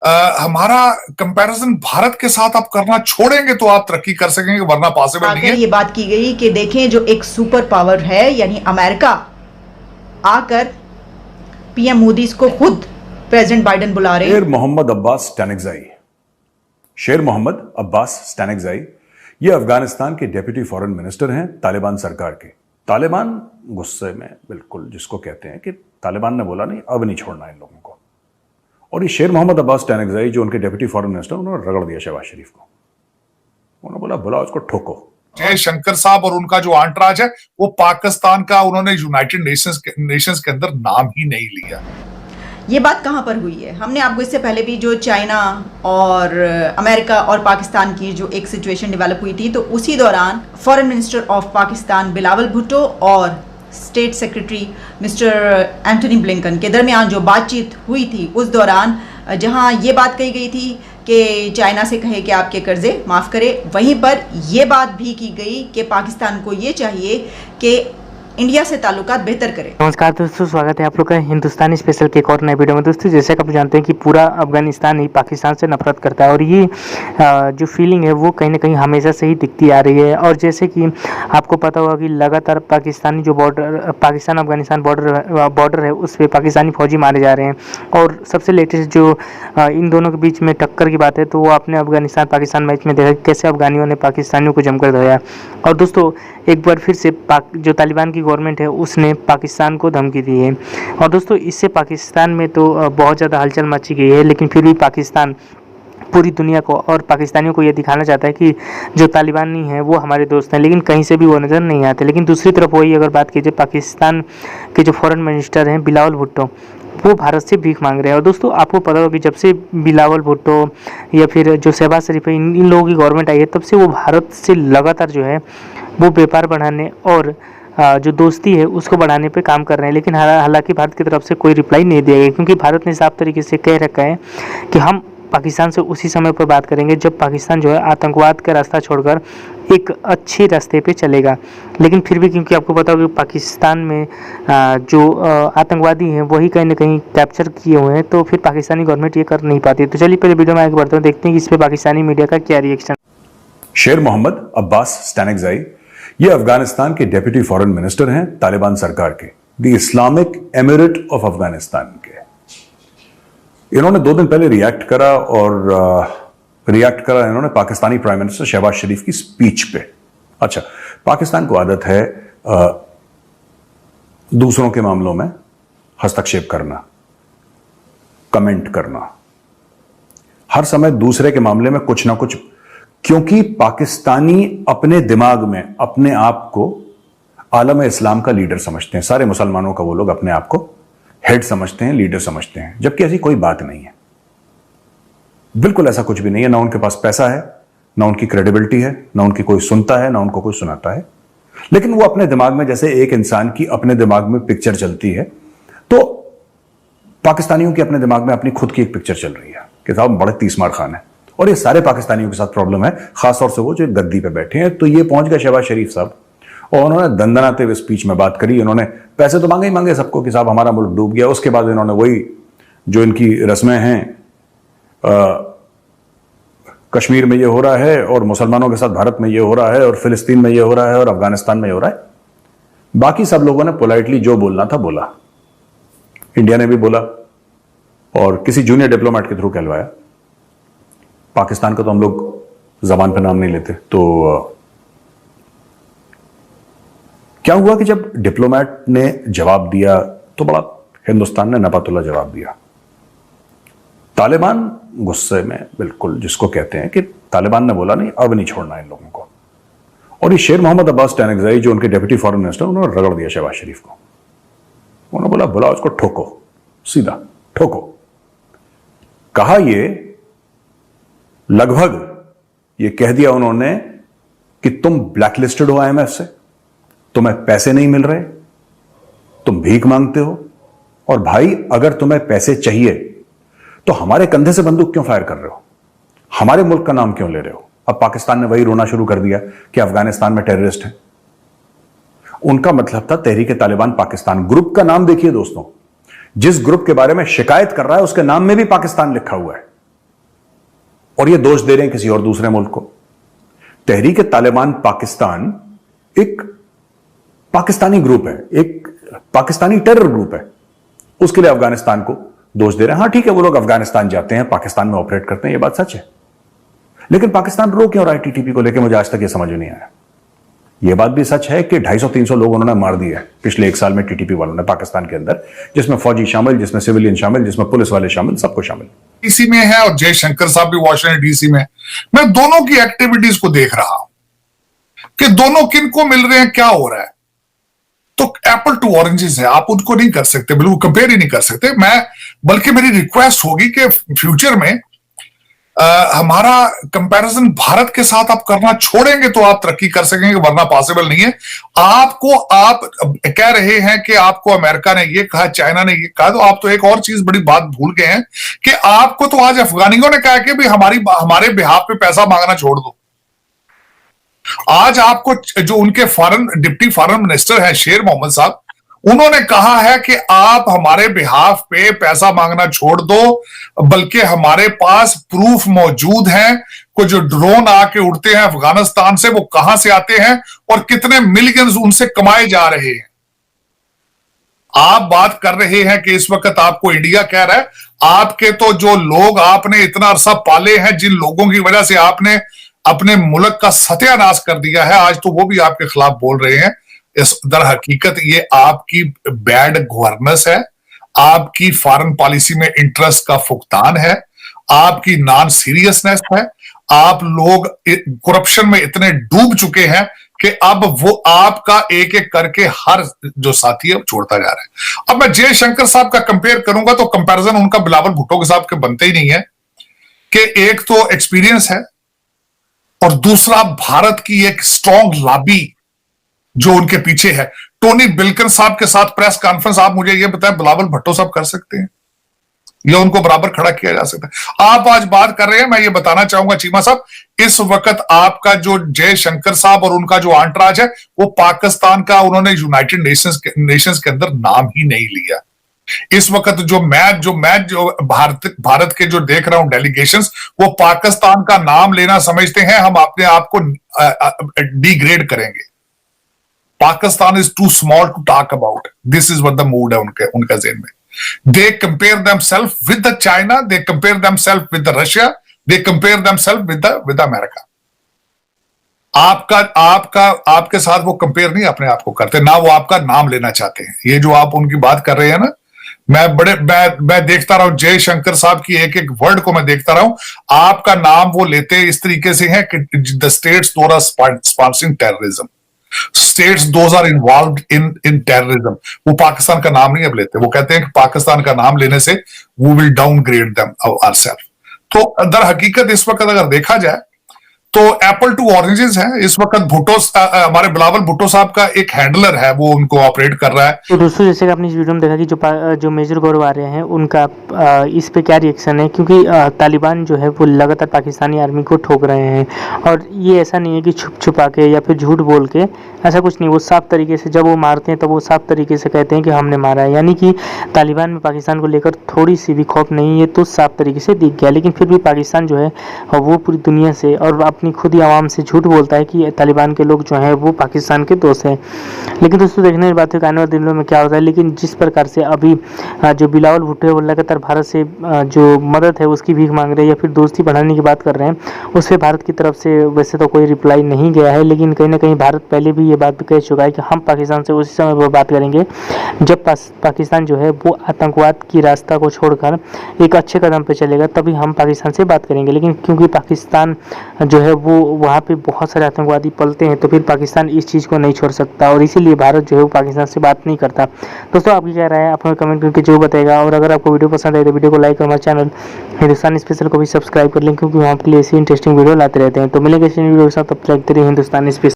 हमारा कंपैरिजन भारत के साथ आप करना छोड़ेंगे तो आप तरक्की कर सकेंगे, वरना पॉसिबल नहीं है। ये बात की गई कि देखें जो एक सुपर पावर है यानी अमेरिका आकर पीएम मोदी को खुद प्रेसिडेंट बाइडेन बुला रहे हैं। शेर मोहम्मद अब्बास स्टैनेक्ज़ाई ये अफगानिस्तान के डेप्यूटी फॉरेन मिनिस्टर हैं तालिबान सरकार के। तालिबान गुस्से में बिल्कुल जिसको कहते हैं कि तालिबान ने बोला नहीं, अब नहीं छोड़ना इन लोगों को। और ये शेर मोहम्मद अब्बास स्टैनेक्ज़ाई जो उनके डेप्यूटी फॉरेन मिनिस्टर, उन्होंने रगड़ दिया शहबाज शरीफ को। उन्होंने बोला बुलाओ उसको, ठोको। जयशंकर साहब और उनका जो आंटराज है वो पाकिस्तान का, उन्होंने यूनाइटेड नेशंस के अंदर नाम ही नहीं लिया। ये बात कहाँ पर हुई है? हमने आपको इससे पहले भी जो चाइना और अमेरिका और पाकिस्तान की जो एक सिचुएशन डेवलप हुई थी, तो उसी दौरान foreign minister of Pakistan Bilawal Bhutto और state secretary mister Antony Blinken के दरमियान जो बातचीत हुई थी, उस दौरान जहां ये बात कही गई थी कि चाइना से कहे कि आपके कर्जे माफ़ करे, वहीं पर यह बात भी की गई कि पाकिस्तान को ये चाहिए कि इंडिया से ताल्लुकात बेहतर करें। नमस्कार दोस्तों, स्वागत है आप लोग का हिंदुस्तानी स्पेशल के एक और नए वीडियो में। दोस्तों जैसे कि आप जानते हैं कि पूरा अफगानिस्तान ही पाकिस्तान से नफरत करता है और ये जो फीलिंग है वो कहीं ना कहीं हमेशा से ही दिखती आ रही है। और जैसे कि आपको पता होगा कि लगातार पाकिस्तानी जो बॉर्डर, पाकिस्तान अफगानिस्तान बॉर्डर है, उस पर पाकिस्तानी फौजी मारे जा रहे हैं। और सबसे लेटेस्ट जो इन दोनों के बीच में टक्कर की बात है, तो वो आपने अफगानिस्तान पाकिस्तान मैच में देखा कैसे अफगानियों ने पाकिस्तानियों को जमकर धोया। और दोस्तों एक बार फिर से जो तालिबान की गवर्नमेंट है उसने पाकिस्तान को धमकी दी है। और दोस्तों इससे पाकिस्तान में तो बहुत ज़्यादा हलचल मची गई है, लेकिन फिर भी पाकिस्तान पूरी दुनिया को और पाकिस्तानियों को ये दिखाना चाहता है कि जो तालिबानी हैं वो हमारे दोस्त हैं, लेकिन कहीं से भी वो नज़र नहीं आते। लेकिन दूसरी तरफ वही अगर बात कीजिए, पाकिस्तान के जो फॉरेन मिनिस्टर हैं बिलावल भुट्टो, वो भारत से भीख मांग रहे हैं। और दोस्तों आपको पता होगा कि जब से बिलावल भुट्टो या फिर जो शहबाज शरीफ है, इन लोगों की गवर्नमेंट आई है, तब से वो भारत से लगातार जो है वो व्यापार बढ़ाने और जो दोस्ती है उसको बढ़ाने पे काम कर रहे हैं। लेकिन हालांकि भारत की तरफ से कोई रिप्लाई नहीं दिया गया, क्योंकि भारत ने साफ तरीके से कह रखा है कि हम पाकिस्तान से उसी समय पर बात करेंगे जब पाकिस्तान जो है आतंकवाद का रास्ता छोड़कर एक अच्छे रास्ते पे चलेगा। लेकिन फिर भी क्योंकि आपको पता होगा कि पाकिस्तान में जो आतंकवादी हैं वही कहीं ना कहीं कैप्चर किए हुए हैं, तो फिर पाकिस्तानी गवर्नमेंट ये कर नहीं पाती। तो चलिए पहले वीडियो में आगे बढ़ते हैं, देखते हैं कि इस पर पाकिस्तानी मीडिया का क्या रिएक्शन। शेर मोहम्मद अब्बास स्टैनेक्ज़ाई ये अफगानिस्तान के डेप्यूटी फॉरेन मिनिस्टर हैं तालिबान सरकार के, the Islamic emirate of Afghanistan के। इन्होंने 2 दिन पहले रिएक्ट करा इन्होंने पाकिस्तानी प्राइम मिनिस्टर शहबाज शरीफ की स्पीच पे। अच्छा, पाकिस्तान को आदत है दूसरों के मामलों में हस्तक्षेप करना, कमेंट करना, हर समय दूसरे के मामले में कुछ ना कुछ, क्योंकि पाकिस्तानी अपने दिमाग में अपने आप को आलम इस्लाम का लीडर समझते हैं। सारे मुसलमानों का वो लोग अपने आप को हेड समझते हैं, लीडर समझते हैं, जबकि ऐसी कोई बात नहीं है। बिल्कुल ऐसा कुछ भी नहीं है। ना उनके पास पैसा है, ना उनकी क्रेडिबिलिटी है, ना उनकी कोई सुनता है, ना उनको कोई सुनाता है। लेकिन वो अपने दिमाग में, जैसे एक इंसान की अपने दिमाग में पिक्चर चलती है, तो पाकिस्तानियों की अपने दिमाग में अपनी खुद की एक पिक्चर चल रही है कि साहब बड़े तीसमार खान है। और ये सारे पाकिस्तानियों के साथ प्रॉब्लम है, खासतौर से वो जो गद्दी पे बैठे हैं। तो ये पहुंच गए शहबाज शरीफ साहब और उन्होंने दंदनाते हुए स्पीच में बात करी। इन्होंने पैसे तो मांगे ही मांगे सबको कि साहब हमारा मुल्क डूब गया। उसके बाद इन्होंने वही जो इनकी रस्में हैं, कश्मीर में ये हो रहा है और मुसलमानों के साथ भारत में ये हो रहा है और फिलिस्तीन में ये हो रहा है और अफगानिस्तान में ये हो रहा है। बाकी सब लोगों ने पोलाइटली जो बोलना था बोला, इंडिया ने भी बोला और किसी जूनियर डिप्लोमेट के थ्रू कहलवाया। पाकिस्तान का तो हम लोग जबान पे नाम नहीं लेते। तो क्या हुआ कि जब डिप्लोमेट ने जवाब दिया तो बड़ा हिंदुस्तान ने नपातुल्ला जवाब दिया। तालिबान गुस्से में बिल्कुल जिसको कहते हैं कि तालिबान ने बोला नहीं, अब नहीं छोड़ना इन लोगों को। और ये शेर मोहम्मद अब्बास स्टैनेक्ज़ाई जो उनके डेप्यूटी फॉरेन मिनिस्टर, उन्होंने रगड़ दिया शहबाज शरीफ को। उन्होंने बोला बुलाओ उसको, ठोको, सीधा ठोको। कहा ये लगभग ये कह दिया उन्होंने कि तुम ब्लैकलिस्टेड हो आईएमएफ से, तुम्हें पैसे नहीं मिल रहे, तुम भीख मांगते हो, और भाई अगर तुम्हें पैसे चाहिए तो हमारे कंधे से बंदूक क्यों फायर कर रहे हो, हमारे मुल्क का नाम क्यों ले रहे हो। अब पाकिस्तान ने वही रोना शुरू कर दिया कि अफगानिस्तान में टेररिस्ट हैं। उनका मतलब था तहरीक तालिबान पाकिस्तान। ग्रुप का नाम देखिए दोस्तों, जिस ग्रुप के बारे में शिकायत कर रहा है उसके नाम में भी पाकिस्तान लिखा हुआ है। और ये दोष दे रहे हैं किसी और दूसरे मुल्क को। तहरीक तालिबान पाकिस्तान एक पाकिस्तानी ग्रुप है, एक पाकिस्तानी टेरर ग्रुप है, उसके लिए अफगानिस्तान को दोष दे रहे हैं। हां ठीक है, वो लोग अफगानिस्तान जाते हैं, पाकिस्तान में ऑपरेट करते हैं, ये बात सच है, लेकिन पाकिस्तान रो क्यों रहा है टीटीपी को लेकर, मुझे आज तक ये समझ में नहीं आया। यह बात भी सच है कि 250-300 लोग उन्होंने मार दिए हैं पिछले 1 साल में टीटीपी वालों ने पाकिस्तान के अंदर, जिसमें फौजी शामिल, जिसमें सिविलियन शामिल, जिसमें पुलिस वाले शामिल, सबको शामिल। डीसी में है और जयशंकर साहब भी वॉशिंगटन डीसी में। मैं दोनों की एक्टिविटीज को देख रहा हूं कि दोनों किन को मिल रहे हैं, क्या हो रहा है। तो एप्पल टू ऑरेंजेस है, आप उनको नहीं कर सकते, बिल्कुल कंपेयर ही नहीं कर सकते। मैं बल्कि मेरी रिक्वेस्ट होगी कि फ्यूचर में हमारा कंपैरिजन भारत के साथ आप करना छोड़ेंगे तो आप तरक्की कर सकेंगे, वरना पॉसिबल नहीं है। आप कह रहे हैं कि आपको अमेरिका ने ये कहा, चाइना ने ये कहा, तो आप तो एक और चीज बड़ी बात भूल गए हैं कि आपको तो आज अफगानियों ने कहा कि भी हमारे बिहाफ पे पैसा मांगना छोड़ दो। आज आपको जो उनके डिप्टी फॉरेन मिनिस्टर हैं शेर मोहम्मद साहब, उन्होंने कहा है कि आप हमारे बिहाफ पे पैसा मांगना छोड़ दो, बल्कि हमारे पास प्रूफ मौजूद है। कोई जो ड्रोन आके उड़ते हैं अफगानिस्तान से, वो कहां से आते हैं और कितने मिलियंस उनसे कमाए जा रहे हैं। आप बात कर रहे हैं कि इस वक्त आपको इंडिया कह रहा है, आपके तो जो लोग आपने इतना अरसा पाले हैं, जिन लोगों की वजह से आपने अपने मुल्क का सत्यानाश कर दिया है, आज तो वो भी आपके खिलाफ बोल रहे हैं। इस दर हकीकत ये आपकी बैड गवर्नेंस है, आपकी फॉरेन पॉलिसी में इंटरेस्ट का फुकतान है, आपकी नॉन सीरियसनेस है। आप लोग करप्शन में इतने डूब चुके हैं कि अब वो आपका एक एक करके हर जो साथी है छोड़ता जा रहा है। अब मैं जयशंकर साहब का कंपेयर करूंगा तो कंपैरिजन उनका बिलावल भुट्टो के साथ के बनते ही नहीं है कि एक तो एक्सपीरियंस है और दूसरा भारत की एक स्ट्रॉन्ग लॉबी जो उनके पीछे है। टोनी बिल्किन साहब के साथ प्रेस कॉन्फ्रेंस आप मुझे यह बताएं बिलावल भुट्टो साहब कर सकते हैं या उनको बराबर खड़ा किया जा सकता है? आप आज बात कर रहे हैं, मैं ये बताना चाहूंगा चीमा साहब, इस वक्त आपका जो जयशंकर साहब और उनका जो आंटराज है, वो पाकिस्तान का उन्होंने यूनाइटेड नेशंस के अंदर नाम ही नहीं लिया। इस वक्त जो भारत के जो देख रहा हूं डेलीगेशंस, वो पाकिस्तान का नाम लेना समझते हैं हम अपने आप को डिग्रेड करेंगे। Pakistan is too small to talk about, this is what the mood है उनका ज़हन में। They compare themselves with the China, they compare themselves with the Russia, they compare themselves with America. आपके साथ वो कंपेयर नहीं अपने आप को करते, ना वो आपका नाम लेना चाहते हैं। ये जो आप उनकी बात कर रहे हैं ना, मैं देखता रहा हूं जयशंकर साहब की एक एक वर्ड को मैं देखता रहा हूं, आपका नाम वो लेते इस तरीके से है कि the states those are sponsoring terrorism, states those are involved in terrorism. वो पाकिस्तान का नाम नहीं अब लेते, वो कहते हैं कि पाकिस्तान का नाम लेने से we will downgrade them ourselves. तो दर हकीकत इस वक्त अगर देखा जाए तो एप्पल टू ऑरेंजेस है। इस वक्त भुट्टो हमारे बिलावल भुट्टो साहब का एक हैंडलर है, वो उनको ऑपरेट कर रहा है। तो दोस्तों, जैसे कि आपने इस वीडियो में देखा कि जो मेजर गौरव आ रहे हैं उनका इस पे क्या रिएक्शन है, क्योंकि तालिबान जो है वो लगातार पाकिस्तानी आर्मी को ठोक रहे हैं। और ये ऐसा नहीं है कि छुप छुपा के या फिर झूठ बोल के, ऐसा कुछ नहीं। वो साफ तरीके से जब वो मारते हैं तब वो साफ तरीके से कहते हैं कि हमने मारा है। यानी कि तालिबान में पाकिस्तान को लेकर थोड़ी सी भी खौफ नहीं है, तो साफ तरीके से दिख गया। लेकिन फिर भी पाकिस्तान जो है वो पूरी दुनिया से और अपनी खुद ही आवाम से झूठ बोलता है कि तालिबान के लोग जो हैं वो पाकिस्तान के दोस्त हैं। लेकिन दोस्तों, देखने की बात है कि आने वाले दिनों में क्या होता है। लेकिन जिस प्रकार से अभी जो बिलावल भुट्टो है वो लगातार भारत से जो मदद है उसकी भीख मांग रहे हैं या फिर दोस्ती बढ़ाने की बात कर रहे हैं, उस पर भारत की तरफ से वैसे तो कोई रिप्लाई नहीं गया है। लेकिन कहीं ना कहीं भारत पहले भी ये बात भी कह चुका है कि हम पाकिस्तान से उसी समय पर बात करेंगे जब पाकिस्तान जो है वो आतंकवाद की रास्ता को छोड़कर एक अच्छे कदम पर चलेगा, तभी हम पाकिस्तान से बात करेंगे। लेकिन क्योंकि पाकिस्तान जो है वो वहाँ पे बहुत सारे आतंकवादी पलते हैं, तो फिर पाकिस्तान इस चीज़ को नहीं छोड़ सकता और इसीलिए भारत जो है वो पाकिस्तान से बात नहीं करता। दोस्तों, आपकी क्या राय है, आप हमें कमेंट करके जरूर बताएगा। और अगर आपको वीडियो पसंद आए तो वीडियो को लाइक और हमारे चैनल हिंदुस्तानी स्पेशल को भी सब्सक्राइब कर लें, क्योंकि वहाँ आपके लिए ऐसी इंटरेस्टिंग वीडियो लाते रहते हैं। तो मिलेंगे इस वीडियो के साथ, तब तक देखते रहिए हिंदुस्तानी स्पेशल।